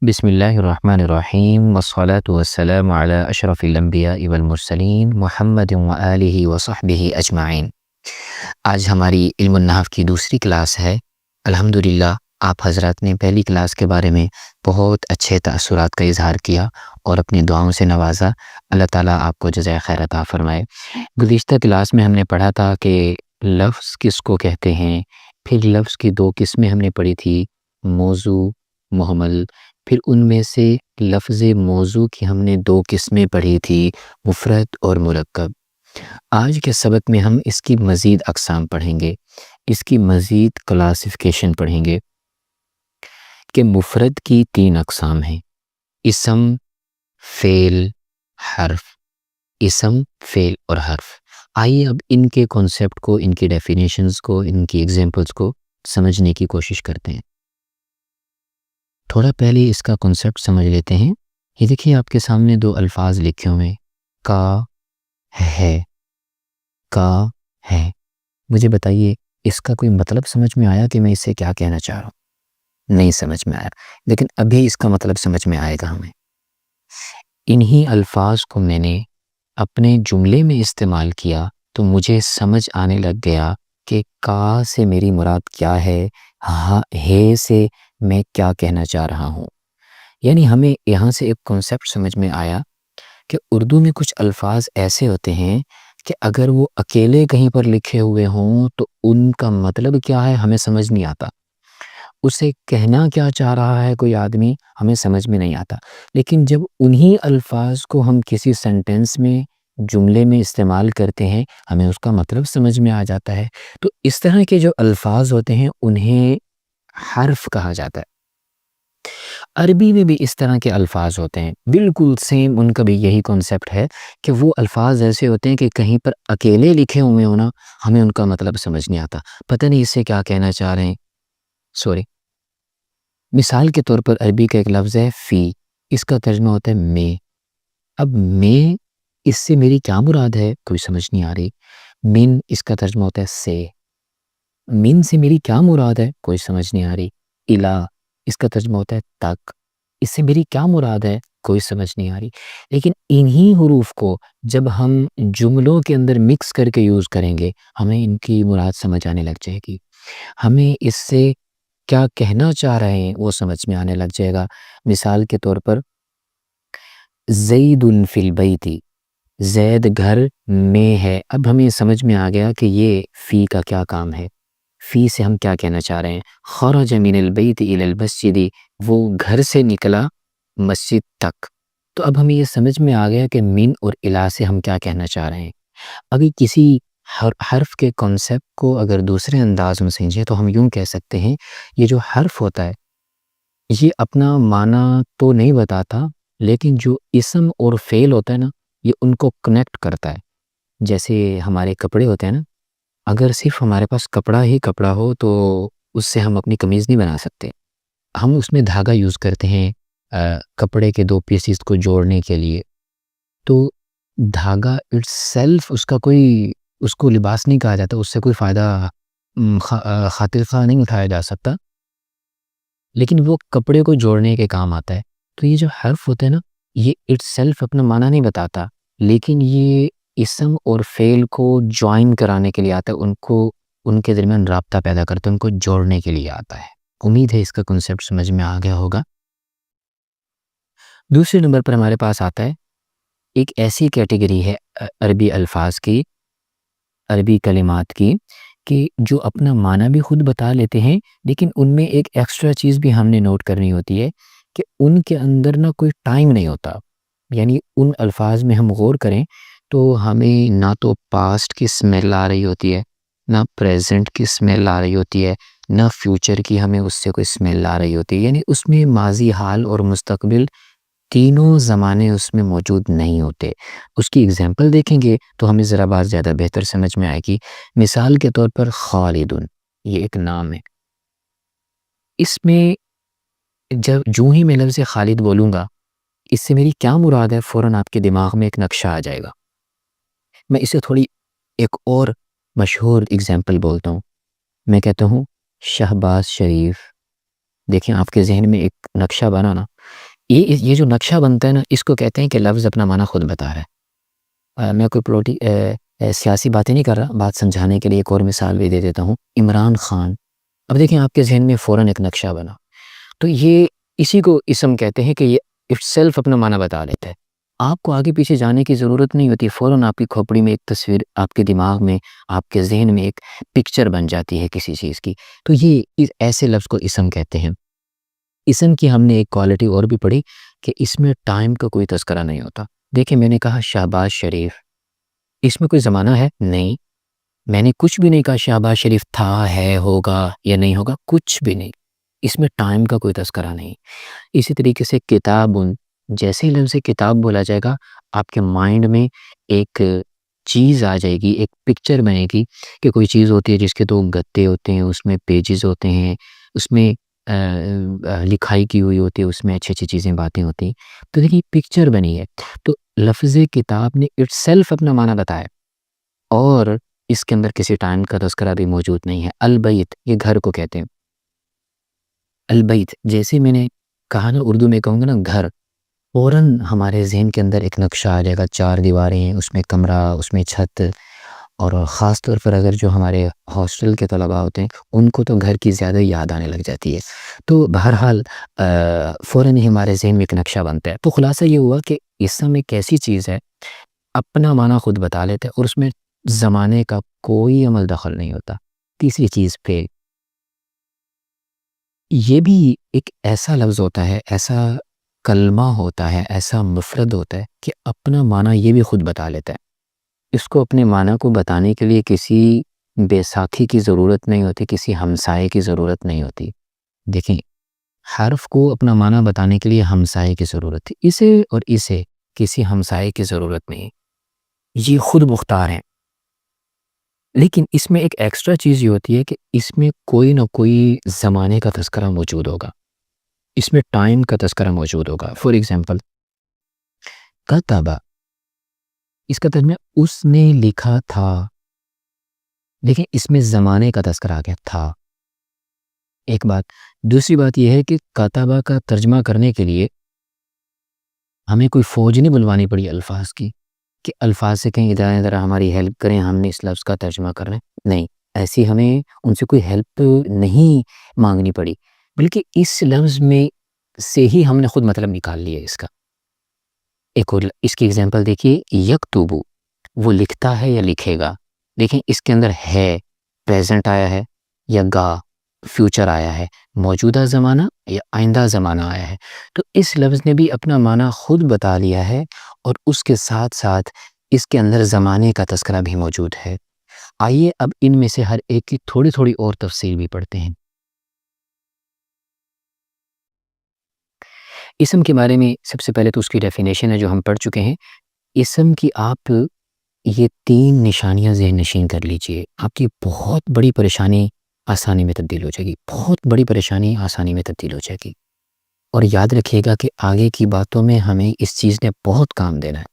بسم اللہ الرحمن الرحیم والصلاة والسلام علی اشرف الانبیاء والمرسلین محمد وآلہ وصحبہ اجمعین۔ آج ہماری علم النحو کی دوسری کلاس ہے۔ الحمدللہ آپ حضرات نے پہلی کلاس کے بارے میں بہت اچھے تاثرات کا اظہار کیا اور اپنی دعاؤں سے نوازا۔ اللہ تعالیٰ آپ کو جزائے خیر عطا فرمائے۔ گزشتہ کلاس میں ہم نے پڑھا تھا کہ لفظ کس کو کہتے ہیں، پھر لفظ کی دو قسمیں ہم نے پڑھی تھی، موضوع، محمل۔ پھر ان میں سے لفظ موضوع کی ہم نے دو قسمیں پڑھی تھی، مفرد اور مرکب۔ آج کے سبق میں ہم اس کی مزید اقسام پڑھیں گے، اس کی مزید کلاسیفیکیشن پڑھیں گے کہ مفرد کی تین اقسام ہیں: اسم، فعل، حرف۔ اسم، فعل اور حرف۔ آئیے اب ان کے کانسیپٹ کو، ان کی ڈیفینیشنز کو، ان کی ایگزامپلز کو سمجھنے کی کوشش کرتے ہیں۔ تھوڑا پہلے اس کا کنسیپٹ سمجھ لیتے ہیں۔ یہ دیکھیے آپ کے سامنے دو الفاظ لکھے ہوئے، کا ہے، کا ہے۔ مجھے بتائیے اس کا کوئی مطلب سمجھ میں آیا کہ میں اس سے کیا کہنا چاہ رہا ہوں؟ نہیں سمجھ میں آیا، لیکن ابھی اس کا مطلب سمجھ میں آئے گا ہمیں۔ انہی الفاظ کو میں نے اپنے جملے میں استعمال کیا تو مجھے سمجھ آنے لگ گیا کہ کا سے میری مراد کیا ہے، ہاں ہے سے میں کیا کہنا چاہ رہا ہوں۔ یعنی ہمیں یہاں سے ایک کنسیپٹ سمجھ میں آیا کہ اردو میں کچھ الفاظ ایسے ہوتے ہیں کہ اگر وہ اکیلے کہیں پر لکھے ہوئے ہوں تو ان کا مطلب کیا ہے ہمیں سمجھ نہیں آتا، اسے کہنا کیا چاہ رہا ہے کوئی آدمی ہمیں سمجھ میں نہیں آتا۔ لیکن جب انہی الفاظ کو ہم کسی سینٹینس میں، جملے میں استعمال کرتے ہیں، ہمیں اس کا مطلب سمجھ میں آ جاتا ہے۔ تو اس طرح کے جو الفاظ ہوتے ہیں انہیں حرف کہا جاتا ہے۔ عربی میں بھی اس طرح کے الفاظ ہوتے ہیں، بالکل سیم ان کا بھی یہی کنسیپٹ ہے کہ وہ الفاظ ایسے ہوتے ہیں کہ کہیں پر اکیلے لکھے ہوئے ہونا ہمیں ان کا مطلب سمجھ نہیں آتا، پتہ نہیں اس سے کیا کہنا چاہ رہے ہیں۔ مثال کے طور پر عربی کا ایک لفظ ہے فی، اس کا ترجمہ ہوتا ہے میں۔ اب میں، اس سے میری کیا مراد ہے کوئی سمجھ نہیں آ رہی۔ من، اس کا ترجمہ ہوتا ہے سے۔ من سے میری کیا مراد ہے کوئی سمجھ نہیں آ رہی۔ الا، اس کا ترجمہ ہوتا ہے تک، اس سے میری کیا مراد ہے کوئی سمجھ نہیں آ رہی۔ لیکن انہی حروف کو جب ہم جملوں کے اندر مکس کر کے یوز کریں گے ہمیں ان کی مراد سمجھ آنے لگ جائے گی، ہمیں اس سے کیا کہنا چاہ رہے ہیں وہ سمجھ میں آنے لگ جائے گا۔ مثال کے طور پر زید فی البیت، زید گھر میں ہے۔ اب ہمیں سمجھ میں آ گیا کہ یہ فی کا کیا کام ہے، فی سے ہم کیا کہنا چاہ رہے ہیں۔ خرج من البیت الی المسجد، وہ گھر سے نکلا مسجد تک۔ تو اب ہمیں یہ سمجھ میں آ گیا کہ من اور الا سے ہم کیا کہنا چاہ رہے ہیں۔ ابھی کسی حرف کے کنسیپٹ کو اگر دوسرے انداز میں سمجھیں تو ہم یوں کہہ سکتے ہیں، یہ جو حرف ہوتا ہے یہ اپنا معنی تو نہیں بتاتا، لیکن جو اسم اور فعل ہوتا ہے نا یہ ان کو کنیکٹ کرتا ہے۔ جیسے ہمارے کپڑے ہوتے ہیں نا، اگر صرف ہمارے پاس کپڑا ہی کپڑا ہو تو اس سے ہم اپنی قمیض نہیں بنا سکتے، ہم اس میں دھاگا یوز کرتے ہیں کپڑے کے دو پیسز کو جوڑنے کے لیے۔ تو دھاگا اٹس سیلف اس کا کوئی، اس کو لباس نہیں کہا جاتا، اس سے کوئی فائدہ خاطر خواہ نہیں اٹھایا جا سکتا، لیکن وہ کپڑے کو جوڑنے کے کام آتا ہے۔ تو یہ جو حرف ہوتا ہے نا یہ اٹس سیلف اپنا معنی نہیں بتاتا، لیکن یہ اسم اور فعل کو جوائن کرانے کے لیے آتا ہے، ان کو، ان کے درمیان رابطہ پیدا کرتا ہے، ان کو جوڑنے کے لیے آتا ہے۔ امید ہے اس کا کنسیپٹ سمجھ میں آ گیا ہوگا۔ دوسرے نمبر پر ہمارے پاس آتا ہے ایک ایسی کیٹیگری ہے عربی الفاظ کی، عربی کلمات کی، کہ جو اپنا معنی بھی خود بتا لیتے ہیں، لیکن ان میں ایک ایکسٹرا چیز بھی ہم نے نوٹ کرنی ہوتی ہے کہ ان کے اندر نہ کوئی ٹائم نہیں ہوتا۔ یعنی ان الفاظ میں ہم غور کریں تو ہمیں نہ تو پاسٹ کی سمیل آ رہی ہوتی ہے، نہ پریزنٹ کی سمیل آ رہی ہوتی ہے، نہ فیوچر کی ہمیں اس سے کوئی سمیل آ رہی ہوتی ہے۔ یعنی اس میں ماضی، حال اور مستقبل تینوں زمانے اس میں موجود نہیں ہوتے۔ اس کی اگزامپل دیکھیں گے تو ہمیں ذرا بات زیادہ بہتر سمجھ میں آئے گی۔ مثال کے طور پر خالدن، یہ ایک نام ہے، اس میں جب جو ہی میں لفظ خالد بولوں گا اس سے میری کیا مراد ہے فوراً آپ کے دماغ میں ایک نقشہ آ جائے گا۔ میں اسے تھوڑی ایک اور مشہور اگزامپل بولتا ہوں، میں کہتا ہوں شہباز شریف۔ دیکھیں آپ کے ذہن میں ایک نقشہ بنا نا، یہ جو نقشہ بنتا ہے نا، اس کو کہتے ہیں کہ لفظ اپنا معنی خود بتا رہا ہے۔ میں کوئی سیاسی باتیں نہیں کر رہا، بات سمجھانے کے لیے ایک اور مثال بھی دے دیتا ہوں۔ عمران خان، اب دیکھیں آپ کے ذہن میں فوراً ایک نقشہ بنا، تو یہ اسی کو اسم کہتے ہیں کہ یہ اٹ سیلف اپنا معنی بتا لیتا ہے۔ آپ کو آگے پیچھے جانے کی ضرورت نہیں ہوتی، فوراً آپ کی کھوپڑی میں ایک تصویر، آپ کے دماغ میں، آپ کے ذہن میں ایک پکچر بن جاتی ہے کسی چیز کی۔ تو یہ ایسے لفظ کو اسم کہتے ہیں۔ اسم کی ہم نے ایک کوالٹی اور بھی پڑھی کہ اس میں ٹائم کا کوئی تذکرہ نہیں ہوتا۔ دیکھیں میں نے کہا شہباز شریف، اس میں کوئی زمانہ ہے؟ نہیں۔ میں نے کچھ بھی نہیں کہا شہباز شریف تھا، ہے، ہوگا یا نہیں ہوگا، کچھ بھی نہیں۔ اس میں ٹائم کا کوئی تذکرہ نہیں۔ اسی طریقے سے کتاب، جیسے ہی لفظ کتاب بولا جائے گا، آپ کے مائنڈ میں ایک چیز آ جائے گی، ایک پکچر بنے گی کہ کوئی چیز ہوتی ہے جس کے دو گتے ہوتے ہیں، اس میں پیجز ہوتے ہیں، اس میں لکھائی کی ہوئی ہوتی ہے، اس میں اچھی اچھی چیزیں باتیں ہوتی ہیں۔ تو دیکھیے پکچر بنی ہے۔ تو لفظ کتاب نے اٹ سیلف اپنا معنی بتایا، اور اس کے اندر کسی ٹائم کا تذکرہ بھی موجود نہیں ہے۔ البیت، یہ گھر کو کہتے ہیں۔ البیت، جیسے میں نے کہا نا، اردو میں کہوں گا نا گھر، فوراً ہمارے ذہن کے اندر ایک نقشہ آ جائے گا، 4 دیواریں ہیں، اس میں کمرہ، اس میں چھت، اور خاص طور پر اگر جو ہمارے ہاسٹل کے طلباء ہوتے ہیں ان کو تو گھر کی زیادہ یاد آنے لگ جاتی ہے۔ تو بہرحال فوراً ہی ہمارے ذہن میں ایک نقشہ بنتا ہے۔ تو خلاصہ یہ ہوا کہ اسم ایک ایسی چیز ہے، اپنا معنی خود بتا لیتے ہیں، اور اس میں زمانے کا کوئی عمل دخل نہیں ہوتا۔ تیسری چیز پہ، یہ بھی ایک ایسا لفظ ہوتا ہے، ایسا کلمہ ہوتا ہے، ایسا مفرد ہوتا ہے کہ اپنا معنی یہ بھی خود بتا لیتا ہے۔ اس کو اپنے معنی کو بتانے کے لیے کسی بے ساکھی کی ضرورت نہیں ہوتی، کسی ہمسائے کی ضرورت نہیں ہوتی۔ دیکھیں، حرف کو اپنا معنی بتانے کے لیے ہمسائے کی ضرورت ہے، اسے اور اسے کسی ہمسائے کی ضرورت نہیں، یہ خود مختار ہیں۔ لیکن اس میں ایک ایکسٹرا چیز یہ ہوتی ہے کہ اس میں کوئی نہ کوئی زمانے کا تذکرہ موجود ہوگا، اس میں ٹائم کا تذکرہ موجود ہوگا۔ فور ایگزامپل، کتابہ، اس کا ترجمہ اس نے لکھا تھا، لیکن اس میں زمانے کا تذکرہ آ گیا تھا، ایک بات۔ دوسری بات یہ ہے کہ کتابہ کا ترجمہ کرنے کے لیے ہمیں کوئی فوج نہیں بلوانی پڑی الفاظ کی کہ الفاظ سے کہیں ذرا ہماری ہیلپ کریں، ہم نے اس لفظ کا ترجمہ کرنا ہے۔ نہیں، ایسی ہمیں ان سے کوئی ہیلپ نہیں مانگنی پڑی، بلکہ اس لفظ میں سے ہی ہم نے خود مطلب نکال لیا اس کا۔ ایک اور اس کی اگزامپل دیکھیے، یکتبو، وہ لکھتا ہے یا لکھے گا، لیکن اس کے اندر ہے پریزنٹ آیا ہے، یا گا فیوچر آیا ہے، موجودہ زمانہ یا آئندہ زمانہ آیا ہے۔ تو اس لفظ نے بھی اپنا معنی خود بتا لیا ہے، اور اس کے ساتھ ساتھ اس کے اندر زمانے کا تذکرہ بھی موجود ہے۔ آئیے اب ان میں سے ہر ایک کی تھوڑی تھوڑی اور تفصیل بھی پڑھتے ہیں۔ اسم کے بارے میں سب سے پہلے تو اس کی ڈیفینیشن ہے جو ہم پڑھ چکے ہیں۔ اسم کی آپ یہ 3 نشانیاں ذہن نشین کر لیجئے، آپ کی بہت بڑی پریشانی آسانی میں تبدیل ہو جائے گی، بہت بڑی پریشانی آسانی میں تبدیل ہو جائے گی۔ اور یاد رکھیے گا کہ آگے کی باتوں میں ہمیں اس چیز نے بہت کام دینا ہے۔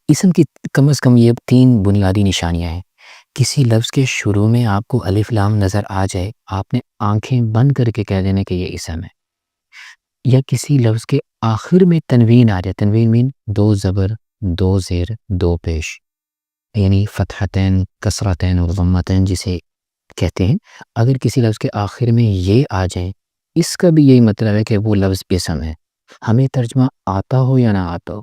اسم کی کم از کم یہ 3 بنیادی نشانیاں ہیں۔ کسی لفظ کے شروع میں آپ کو الف لام نظر آ جائے، آپ نے آنکھیں بند کر کے کہہ دینا کہ یہ اسم ہے۔ یا کسی لفظ کے آخر میں تنوین آ جائے، تنوین مین 2 زبر 2 زیر 2 پیش، یعنی فتحتین، کسرتین اور ضمتین جسے کہتے ہیں، اگر کسی لفظ کے آخر میں یہ آ جائیں، اس کا بھی یہی مطلب ہے کہ وہ لفظ اسم ہے۔ ہمیں ترجمہ آتا ہو یا نہ آتا ہو،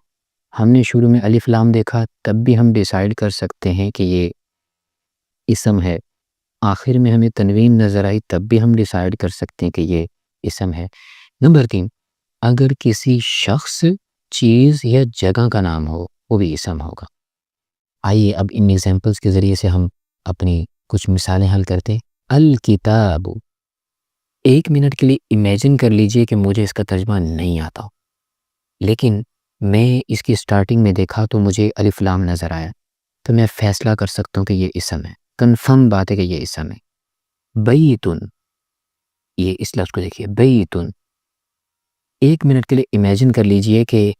ہم نے شروع میں الف لام دیکھا تب بھی ہم ڈیسائیڈ کر سکتے ہیں کہ یہ اسم ہے، آخر میں ہمیں تنوین نظر آئی تب بھی ہم ڈیسائیڈ کر سکتے ہیں کہ یہ اسم ہے۔ نمبر 3، اگر کسی شخص، چیز یا جگہ کا نام ہو، وہ بھی اسم ہوگا۔ آئیے اب ان ایگزامپلس کے ذریعے سے ہم اپنی کچھ مثالیں حل کرتے ہیں۔ الکتاب، 1 منٹ کے لیے امیجن کر لیجئے کہ مجھے اس کا ترجمہ نہیں آتا، لیکن میں اس کی سٹارٹنگ میں دیکھا تو مجھے الف لام نظر آیا، تو میں فیصلہ کر سکتا ہوں کہ یہ اسم ہے، کنفرم بات ہے کہ یہ اسم ہے۔ بیتن، یہ اس لفظ کو دیکھیے، بیتن، 1 منٹ کے لیے امیجن کر لیجئے کہ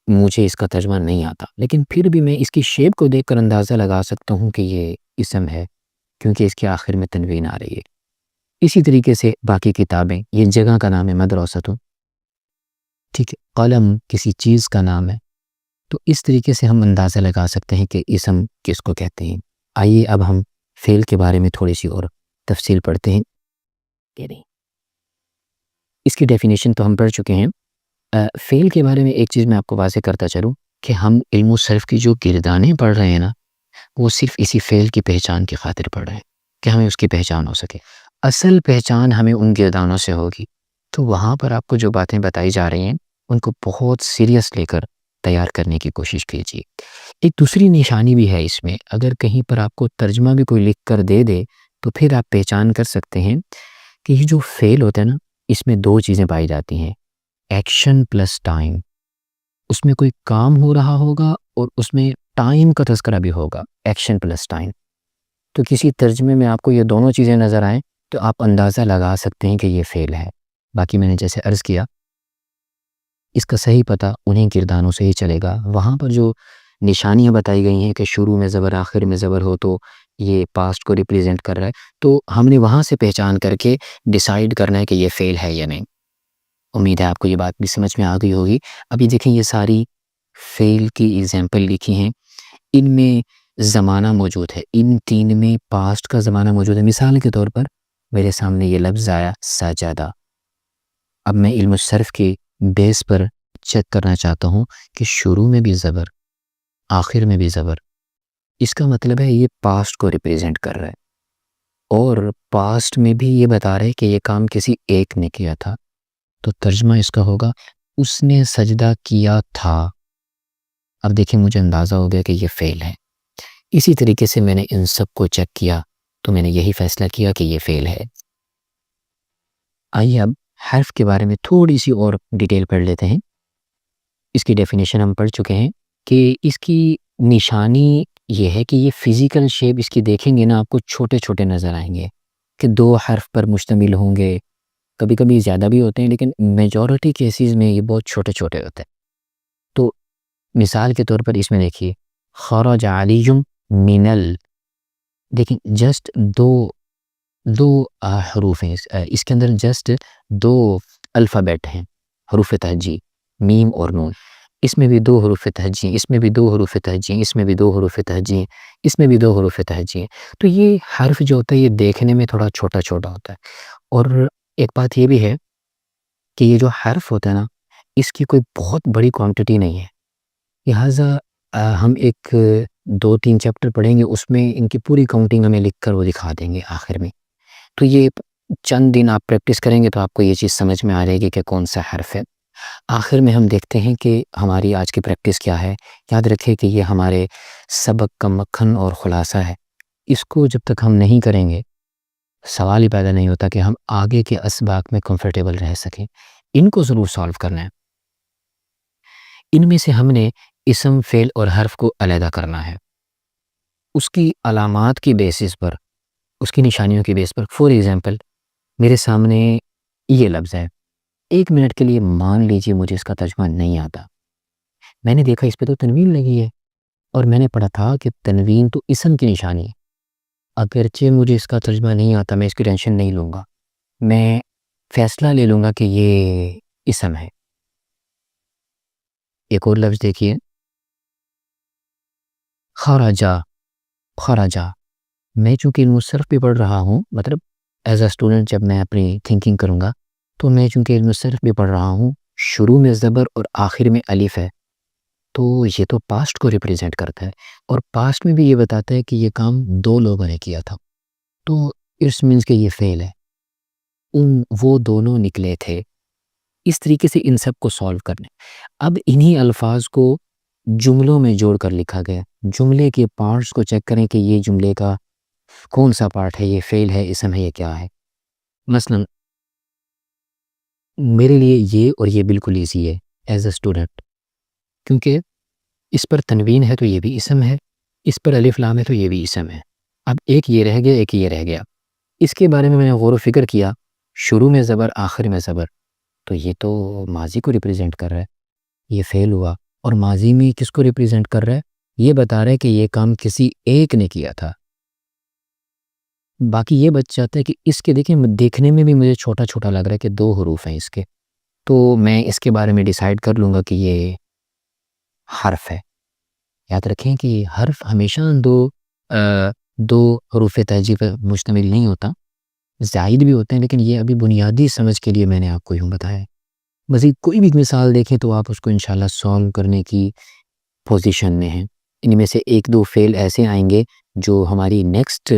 مجھے اس کا ترجمہ نہیں آتا، لیکن پھر بھی میں اس کی شیپ کو دیکھ کر اندازہ لگا سکتا ہوں کہ یہ اسم ہے، کیونکہ اس کے آخر میں تنوین آ رہی ہے۔ اسی طریقے سے باقی کتابیں، یہ جگہ کا نام ہے مدرستوں، ٹھیک ہے، قلم کسی چیز کا نام ہے، تو اس طریقے سے ہم اندازہ لگا سکتے ہیں کہ اسم کس کو کہتے ہیں۔ آئیے اب ہم فعل کے بارے میں تھوڑی سی اور تفصیل پڑھتے ہیں۔ اس کی ڈیفینیشن تو ہم پڑھ چکے ہیں۔ فعل کے بارے میں ایک چیز میں آپ کو واضح کرتا چلوں کہ ہم علم و صرف کی جو گردانیں پڑھ رہے ہیں نا، وہ صرف اسی فعل کی پہچان کی خاطر پڑھ رہے ہیں کہ ہمیں اس کی پہچان ہو سکے۔ اصل پہچان ہمیں ان گردانوں سے ہوگی، تو وہاں پر آپ کو جو باتیں بتائی جا رہی ہیں ان کو بہت سیریس لے کر تیار کرنے کی کوشش کیجیے۔ ایک دوسری نشانی بھی ہے اس میں، اگر کہیں پر آپ کو ترجمہ بھی کوئی لکھ کر دے دے تو پھر آپ پہچان کر سکتے ہیں کہ یہ جو فعل ہوتا ہے نا، اس میں دو چیزیں پائی جاتی ہیں، ایکشن پلس ٹائم۔ اس میں کوئی کام ہو رہا ہوگا اور اس میں ٹائم کا تذکرہ بھی ہوگا، ایکشن پلس ٹائم۔ تو کسی ترجمے میں آپ کو یہ دونوں چیزیں نظر آئیں تو آپ اندازہ لگا سکتے ہیں کہ یہ فعل ہے۔ باقی میں نے جیسے عرض کیا، اس کا صحیح پتہ انہیں کردانوں سے ہی چلے گا۔ وہاں پر جو نشانیاں بتائی گئی ہیں کہ شروع میں زبر آخر میں زبر ہو تو یہ پاسٹ کو ریپریزنٹ کر رہا ہے، تو ہم نے وہاں سے پہچان کر کے ڈیسائیڈ کرنا ہے کہ یہ فعل ہے یا نہیں۔ امید ہے آپ کو یہ بات بھی سمجھ میں آ گئی ہوگی۔ ابھی دیکھیں یہ ساری فعل کی ایگزامپل لکھی ہیں، ان میں زمانہ موجود ہے، ان تین میں پاسٹ کا زمانہ موجود ہے۔ مثال کے طور پر میرے سامنے یہ لفظ آیا سجدہ، اب میں علم الصرف کے بیس پر چیک کرنا چاہتا ہوں کہ شروع میں بھی زبر آخر میں بھی زبر، اس کا مطلب ہے یہ پاسٹ کو ریپریزنٹ کر رہا ہے، اور پاسٹ میں بھی یہ بتا رہے کہ یہ کام کسی ایک نے کیا تھا، تو ترجمہ اس کا ہوگا اس نے سجدہ کیا تھا۔ اب دیکھیں مجھے اندازہ ہو گیا کہ یہ فعل ہے۔ اسی طریقے سے میں نے ان سب کو چیک کیا تو میں نے یہی فیصلہ کیا کہ یہ فعل ہے۔ آئیے اب حرف کے بارے میں تھوڑی سی اور ڈیٹیل پڑھ لیتے ہیں۔ اس کی ڈیفینیشن ہم پڑھ چکے ہیں کہ اس کی نشانی یہ ہے کہ یہ فزیکل شیپ اس کی دیکھیں گے نا، آپ کو چھوٹے چھوٹے نظر آئیں گے کہ دو حرف پر مشتمل ہوں گے، کبھی کبھی زیادہ بھی ہوتے ہیں لیکن میجورٹی کیسز میں یہ بہت چھوٹے چھوٹے ہوتے ہیں۔ تو مثال کے طور پر اس میں دیکھیے خرج علی من دیکھیں جسٹ دو حروف ہیں، اس کے اندر جسٹ دو الفابیٹ ہیں، حروف تہجی میم اور نون۔ اس میں بھی دو حروف تہجی ہیں، اس میں بھی دو حروف تہجی ہیں، اس میں بھی دو حروف تہجی ہیں، اس میں بھی دو حروف تہجی ہیں۔ تو یہ حرف جو ہوتا ہے یہ دیکھنے میں تھوڑا چھوٹا چھوٹا ہوتا ہے، اور ایک بات یہ بھی ہے کہ یہ جو حرف ہوتا ہے نا، اس کی کوئی بہت بڑی کوانٹٹی نہیں ہے، لہٰذا ہم ایک 2-3 چیپٹر پڑھیں گے، اس میں ان کی پوری کاؤنٹنگ ہمیں لکھ کر وہ دکھا دیں گے آخر میں۔ تو یہ چند دن آپ پریکٹس کریں گے تو آپ کو یہ چیز سمجھ میں آ جائے گی کہ کون سا حرف ہے۔ آخر میں ہم دیکھتے ہیں کہ ہماری آج کی پریکٹس کیا ہے۔ یاد رکھیں کہ یہ ہمارے سبق کا مکھن اور خلاصہ ہے، اس کو جب تک ہم نہیں کریں گے سوال ہی پیدا نہیں ہوتا کہ ہم آگے کے اسباق میں کمفرٹیبل رہ سکیں۔ ان کو ضرور سالو کرنا ہے۔ ان میں سے ہم نے اسم، فعل اور حرف کو علیحدہ کرنا ہے، اس کی علامات کی بیسس پر، اس کی نشانیوں کی بیس پر۔ فور ایگزامپل میرے سامنے یہ لفظ ہے، 1 منٹ کے لیے مان لیجیے مجھے اس کا ترجمہ نہیں آتا، میں نے دیکھا اس پہ تو تنوین لگی ہے، اور میں نے پڑھا تھا کہ تنوین تو اسم کی نشانی ہے۔ اگرچہ مجھے اس کا ترجمہ نہیں آتا، میں اس کی ٹینشن نہیں لوں گا، میں فیصلہ لے لوں گا کہ یہ اسم ہے۔ ایک اور لفظ دیکھیے خرجا، خرجا، میں چونکہ علم الصرف بھی پڑھ رہا ہوں، مطلب ایز اے اسٹوڈنٹ جب میں اپنی تھنکنگ کروں گا تو میں چونکہ علم الصرف بھی پڑھ رہا ہوں، شروع میں زبر اور آخر میں الف ہے، تو یہ تو پاسٹ کو ریپریزنٹ کرتا ہے، اور پاسٹ میں بھی یہ بتاتا ہے کہ یہ کام 2 لوگوں نے کیا تھا، تو اٹس مینس کہ یہ فعل ہے، وہ دونوں نکلے تھے۔ اس طریقے سے ان سب کو سالو کرنے، اب انہی الفاظ کو جملوں میں جوڑ کر لکھا گیا۔ جملے کے پارٹس کو چیک کریں کہ یہ جملے کا کون سا پارٹ ہے، یہ فعل ہے، اسم ہے، یہ کیا ہے۔ مثلا میرے لیے یہ اور یہ بالکل ایزی ہے ایز اے اسٹوڈنٹ، کیونکہ اس پر تنوین ہے تو یہ بھی اسم ہے، اس پر الف لام ہے تو یہ بھی اسم ہے۔ اب ایک یہ رہ گیا، ایک یہ رہ گیا۔ اس کے بارے میں نے غور و فکر کیا، شروع میں زبر آخر میں زبر، تو یہ تو ماضی کو ریپریزنٹ کر رہا ہے، یہ فعل ہوا، اور ماضی میں کس کو ریپریزنٹ کر رہا ہے، یہ بتا رہا ہے کہ یہ کام کسی ایک نے کیا تھا۔ باقی یہ بچ جاتا ہے کہ اس کے دیکھیں دیکھنے میں بھی مجھے چھوٹا چھوٹا لگ رہا ہے کہ 2 حروف ہیں اس کے، تو میں اس کے بارے میں ڈیسائیڈ کر لوں گا کہ یہ حرف ہے۔ یاد رکھیں کہ حرف ہمیشہ دو حروف تہجی پر مشتمل نہیں ہوتا، زائد بھی ہوتے ہیں، لیکن یہ ابھی بنیادی سمجھ کے لیے میں نے آپ کو یوں بتایا ہے۔ مزید کوئی بھی مثال دیکھیں تو آپ اس کو انشاءاللہ سولو کرنے کی پوزیشن میں ہیں۔ ان میں سے ایک دو فعل ایسے آئیں گے جو ہماری نیکسٹ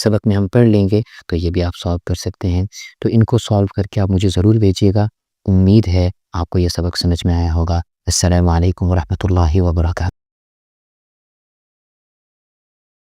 سبق میں ہم پڑھ لیں گے، تو یہ بھی آپ سولو کر سکتے ہیں۔ تو ان کو سولو کر کے آپ مجھے ضرور بھیجیے گا۔ امید ہے آپ کو یہ سبق سمجھ میں آیا ہوگا۔ السلام علیکم ورحمۃ اللہ وبرکاتہ۔